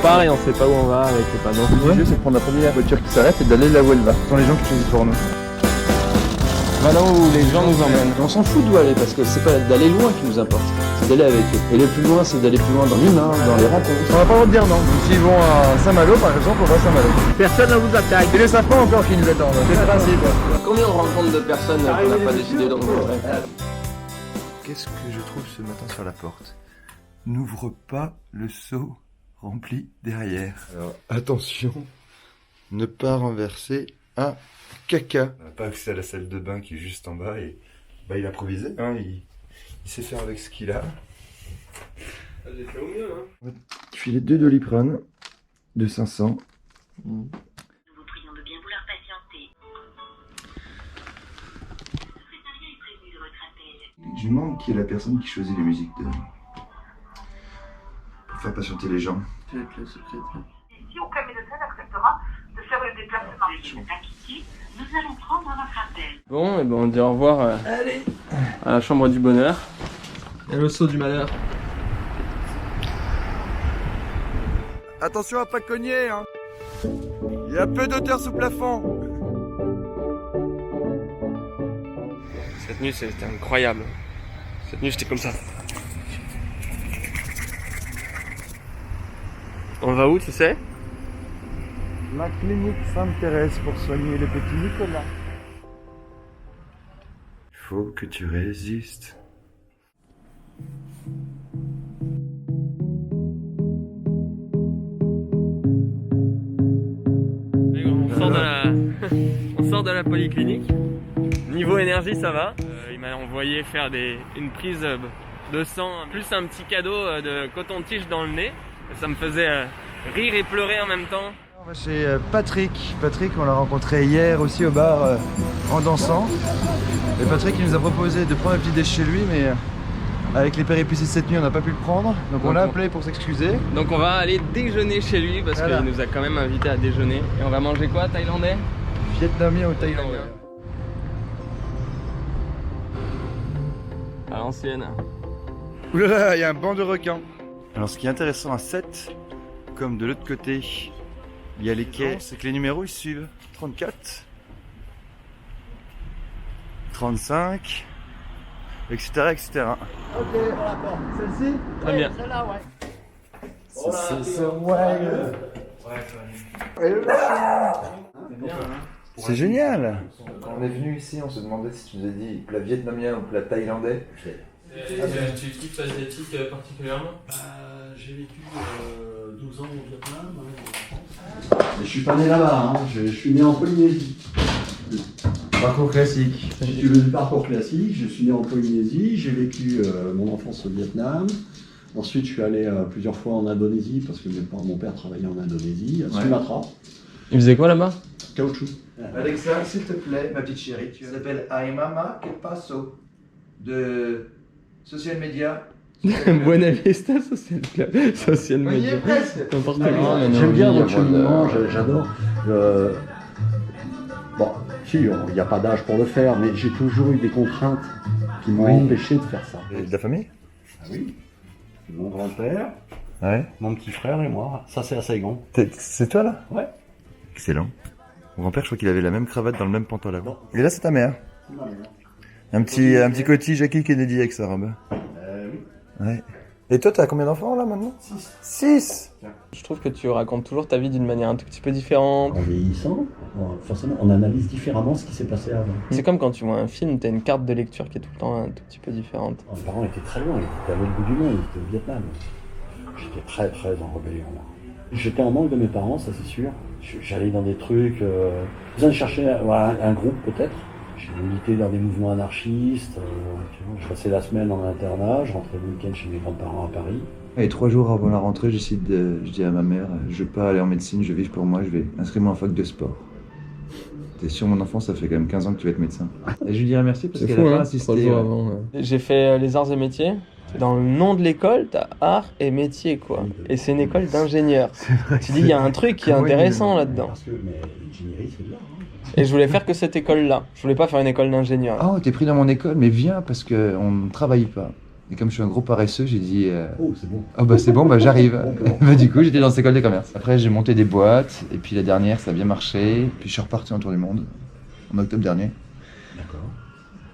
part et on sait pas où on va avec les panneaux. Le jeu, c'est de prendre la première voiture qui s'arrête et d'aller là où elle va. Ce sont les gens qui choisissent pour nous. Va là où les gens nous emmènent. On s'en fout d'où aller parce que c'est pas d'aller loin qui nous importe, c'est d'aller avec eux. Et le plus loin, c'est d'aller plus loin dans l'humain, dans les rencontres. On va pas leur dire non. S'ils vont à Saint-Malo, par exemple, on va à Saint-Malo. Personne ne vous attaque. Ils ne savent pas encore qu'ils nous attendent. C'est le principe. Combien on rencontre de personnes qu'on n'a pas décidé d'encontrer? Qu'est-ce que je trouve ce matin sur la porte? N'ouvre pas le seau rempli derrière. Alors attention, ne pas renverser un caca. On n'a pas accès à la salle de bain qui est juste en bas et bah, il a improvisé, hein, il sait faire avec ce qu'il a. J'ai fait au mieux, hein. Filet 2 Doliprane de 500. Nous vous prions de bien vouloir patienter. Le secrétariat est prévenu de votre appel. Je me demande qui est la personne qui choisit les musiques pour faire patienter les gens. Ici, aucun médecin n'acceptera de faire le déplacement. Veuillez ne pas quitter, nous allons prendre votre appel. Bon, et ben on dit au revoir à la chambre du bonheur. Et le seau du malheur. Attention à pas cogner, hein. Il y a peu d'auteur sous plafond. Cette nuit c'était incroyable. Cette nuit j'étais comme ça. On va où, tu sais? La clinique Sainte-Thérèse pour soigner le petit Nicolas. Il faut que tu résistes. On sort de la polyclinique. Niveau énergie, ça va. Il m'a envoyé faire une prise de sang, plus un petit cadeau de coton-tige dans le nez. Ça me faisait rire et pleurer en même temps. On va chez Patrick. Patrick, on l'a rencontré hier aussi au bar en dansant. Et Patrick, il nous a proposé de prendre un petit déj chez lui, mais avec les péripéties de cette nuit, on n'a pas pu le prendre. Donc on l'a appelé pour s'excuser. Donc on va aller déjeuner chez lui parce qu'il nous a quand même invité à déjeuner. Et on va manger quoi, thaïlandais? Vietnamien ou thaïlandais. À l'ancienne. Oulala, il y a un banc de requins. Alors ce qui est intéressant à 7, comme de l'autre côté, il y a les quais, c'est que les numéros ils suivent. 34, 35, etc. etc. Ok, on la porte. Celle-ci? Très bien. Celle-là, ouais. C'est génial. Quand on est venu ici, on se demandait si tu nous as dit plat vietnamien ou plat thaïlandais. Tu kiffes l'asiatique particulièrement? J'ai vécu 12 ans au Vietnam. Je suis pas né là-bas, hein. Je suis né en Polynésie. Parcours classique. Si tu veux du parcours classique, je suis né en Polynésie, j'ai vécu mon enfance au Vietnam. Ensuite, je suis allé plusieurs fois en Indonésie parce que mon père travaillait en Indonésie, à Sumatra. Il faisait quoi là-bas? Caoutchouc. Alexa, s'il te plaît, ma petite chérie, tu s'appelles Ay Mama Que Paso de Social Media. Buena Vista Social On y Media. est presque. N'importe quoi. J'aime bien votre cheminement, j'adore. Bon, si, il n'y a pas d'âge pour le faire, mais j'ai toujours eu des contraintes qui m'ont empêché de faire ça. Et de la famille? Ah oui, mon grand-père, Ouais. mon petit frère et moi. Ça, c'est à Saigon. C'est toi là? Ouais. Excellent. Mon grand-père, je crois qu'il avait la même cravate dans le même pantalon. Non. Et là, c'est ta mère. Un petit cotis Jackie Kennedy avec sa robe. Oui. Ouais. Et toi, t'as combien d'enfants là maintenant? 6. Je trouve que tu racontes toujours ta vie d'une manière un tout petit peu différente. En vieillissant, forcément, on analyse différemment ce qui s'est passé avant. C'est comme quand tu vois un film, t'as une carte de lecture qui est tout le temps un tout petit peu différente. Mes parents étaient très loin, ils étaient à l'autre bout du monde, ils étaient au Vietnam. J'étais très très en rébellion là. J'étais en manque de mes parents, ça c'est sûr. J'allais dans des trucs, besoin de chercher un groupe peut-être. J'ai milité dans des mouvements anarchistes, je passais la semaine en internat, je rentrais le week-end chez mes grands-parents à Paris. Et 3 jours avant la rentrée, je dis à ma mère, je veux pas aller en médecine, je vais vivre pour moi, je vais inscrire en fac de sport. T'es sûr mon enfant, ça fait quand même 15 ans que tu vas être médecin. Et je lui dirais merci parce qu'elle a pas insisté. J'ai fait les arts et métiers. Dans le nom de l'école, t'as art et métier quoi. Et c'est une école d'ingénieur. Tu dis il y a un truc qui est intéressant là-dedans. Parce que l'ingénierie c'est de l'art. Et je voulais faire que cette école-là. Je voulais pas faire une école d'ingénieur. Oh, t'es pris dans mon école, mais viens parce qu'on ne travaille pas. Et comme je suis un gros paresseux, j'ai dit Oh, c'est bon. oh bah c'est bon, bah j'arrive. Bon plan. Bah du coup, j'étais dans cette école de commerce. Après, j'ai monté des boîtes, et puis la dernière, ça a bien marché. Puis je suis reparti en tour du monde, en octobre dernier. D'accord.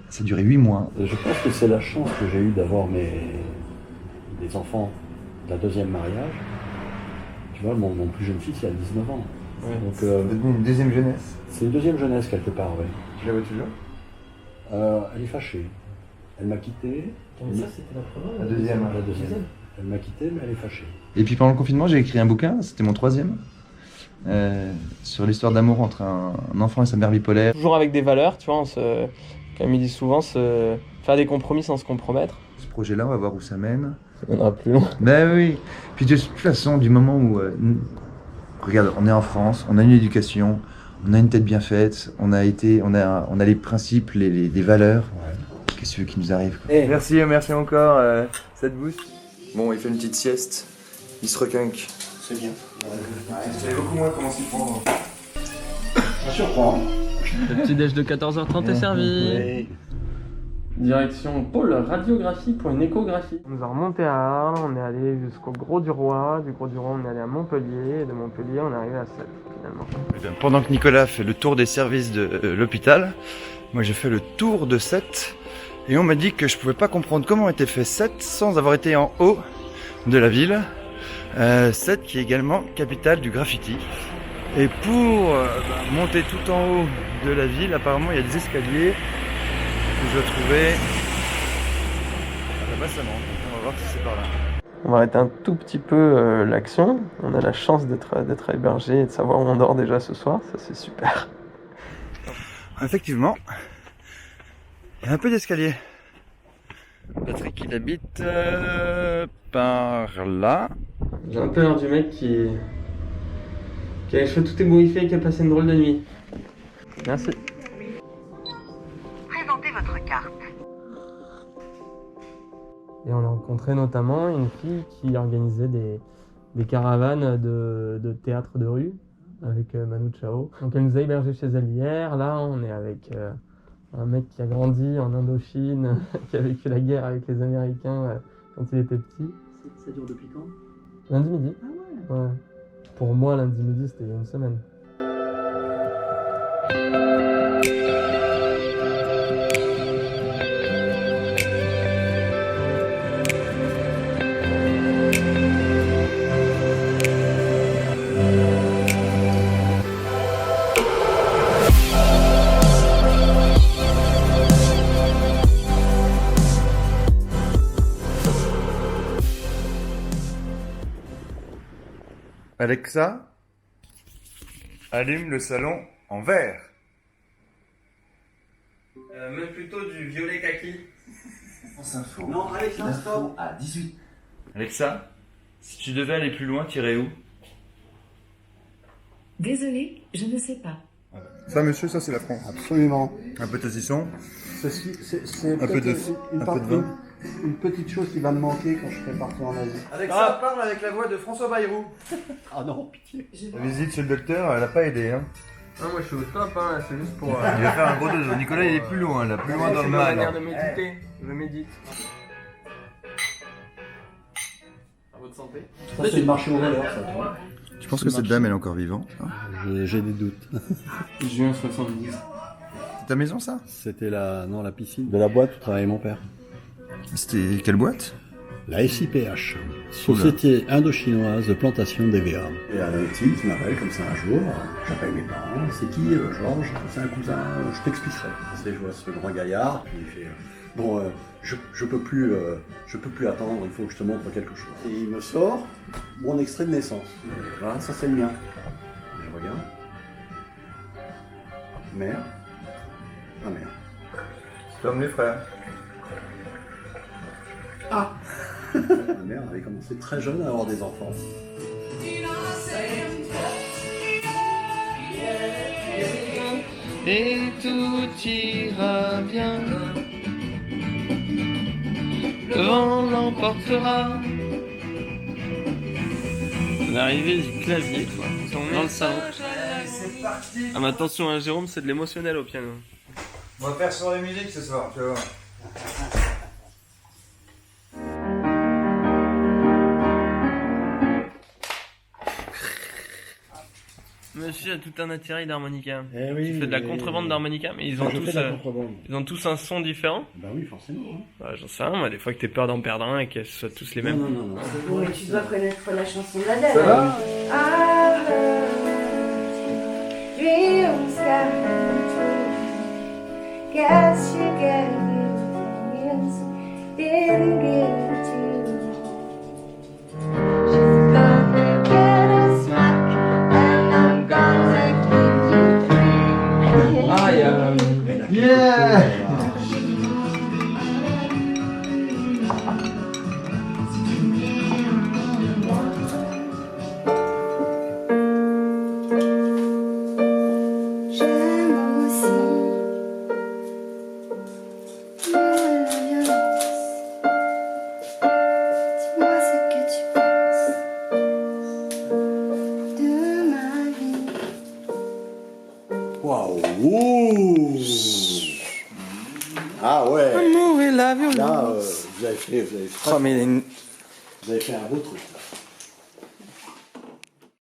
Ça a duré 8 mois. Je pense que c'est la chance que j'ai eue d'avoir des enfants d'un deuxième mariage. Tu vois, mon plus jeune fils, il a 19 ans. Ouais. Donc, C'est devenu une deuxième jeunesse. c'est une deuxième jeunesse quelque part, oui. Tu la vois toujours? Elle est fâchée. Elle m'a quitté. Ça, c'était la première. La deuxième. La deuxième. Elle m'a quitté, mais elle est fâchée. Et puis pendant le confinement, j'ai écrit un bouquin, c'était mon 3e, sur l'histoire d'amour entre un enfant et sa mère bipolaire. Toujours avec des valeurs, tu vois, comme il dit souvent, faire des compromis sans se compromettre. Ce projet-là, on va voir où ça mène. Ça mènera plus loin. Ben oui. Puis de toute façon, du moment où... regarde, on est en France, on a une éducation, on a une tête bien faite, on a les principes, les valeurs. Ouais. Qu'est-ce que tu veux qui nous arrive quoi. Eh. Merci encore, cette boost. Bon, il fait une petite sieste, il se requinque. C'est bien. Je savais beaucoup moins comment s'y prendre. Ça surprend. Le petit déj de 14h30 est servi. Oui. Direction pôle radiographie pour une échographie. On nous a remonté à Arles, on est allé jusqu'au Gros du Roi. Du Gros du Roi, on est allé à Montpellier. Et de Montpellier, on est arrivé à Sète, finalement. Eh bien, pendant que Nicolas fait le tour des services de l'hôpital, moi j'ai fait le tour de Sète et on m'a dit que je pouvais pas comprendre comment était fait Sète sans avoir été en haut de la ville. Sète qui est également capitale du graffiti. Et pour monter tout en haut de la ville, apparemment il y a des escaliers que je dois trouver. Là-bas ça monte, on va voir si c'est par là. On va arrêter un tout petit peu l'action. On a la chance d'être hébergé et de savoir où on dort déjà ce soir. Ça, c'est super. Effectivement, il y a un peu d'escalier. Patrick il habite par là. J'ai un peu l'air du mec qui a les cheveux tout ébouriffés et qui a passé une drôle de nuit. Merci. Présentez votre carte. Et on a rencontré notamment une fille qui organisait des caravanes de théâtre de rue avec Manu Chao. Donc elle nous a hébergés chez elle hier. Là, on est avec un mec qui a grandi en Indochine, qui a vécu la guerre avec les Américains quand il était petit. Ça dure depuis quand? Lundi midi. Ah ouais. Ouais. Pour moi, lundi midi, c'était il y a une semaine. Alexa, allume le salon en vert. Même plutôt du violet kaki. France Info. Non, Alexa, stop. À 18. Alexa, si tu devais aller plus loin, t'irais où? Désolé, je ne sais pas. Ça, monsieur, ça c'est la France. Absolument. Un peu de saucisson. C'est Un peu de- une, un peu de vin. une petite chose qui va me manquer quand je serai parti en Asie. Alexa, parle avec la voix de François Bayrou. Ah non, pitié. La visite chez le docteur, elle a pas aidé. Hein. Ah, moi je suis au top, hein, là, c'est juste pour. Il va faire un gros dodo. Nicolas, il est plus loin, là, plus loin dans le C'est ma manière mal. de méditer. Je médite. À votre santé. Ça, c'est le marché aux valeurs, ça. tu vois. Tu penses que cette dame, elle est encore vivante hein? J'ai des doutes. Juin 70. C'est ta maison, ça? C'était la piscine de la boîte où travaillait mon père. C'était quelle boîte? La SIPH, Société Indochinoise de Plantation d'EVA. Et un type qui m'appelle comme ça un jour, j'appelle mes parents, c'est qui Georges? C'est un cousin, je t'expliquerai. C'est, je vois ce grand gaillard, puis il fait, bon, je peux plus attendre, il faut que je te montre quelque chose. Et il me sort mon extrait de naissance. Voilà, ça c'est le mien. Je regarde. Mère. Ah mère. Comme les frères. Ah. Ma mère avait commencé très jeune à avoir des enfants. Et tout ira bien. Le vent l'emportera. L'arrivée du clavier, quoi. Dans le salon. C'est parti. Ah, mais attention, hein, Jérôme, c'est de l'émotionnel au piano. On va faire sur la musique ce soir, tu vas voir. Monsieur a tout un attirail d'harmonica. Eh oui, Tu fais de la contrebande d'harmonica, mais ils ont tous un son différent. Bah oui, forcément. Hein. Bah, j'en sais rien, moi, des fois que t'aies peur d'en perdre un et qu'elles soient tous les mêmes. Non. Oui, tu dois connaître la chanson d'Adèle. Ça va? Dreams come true. Guess you gave it didn't give it to you. She's gonna get a smack, and I'm gonna give you three. Yeah! J'aime aussi la violence. Dis-moi ce que tu penses de ma vie. Waouh! Ah ouais! L'amour et la violence. Là, vous avez fait Oh, mais un beau truc. Là.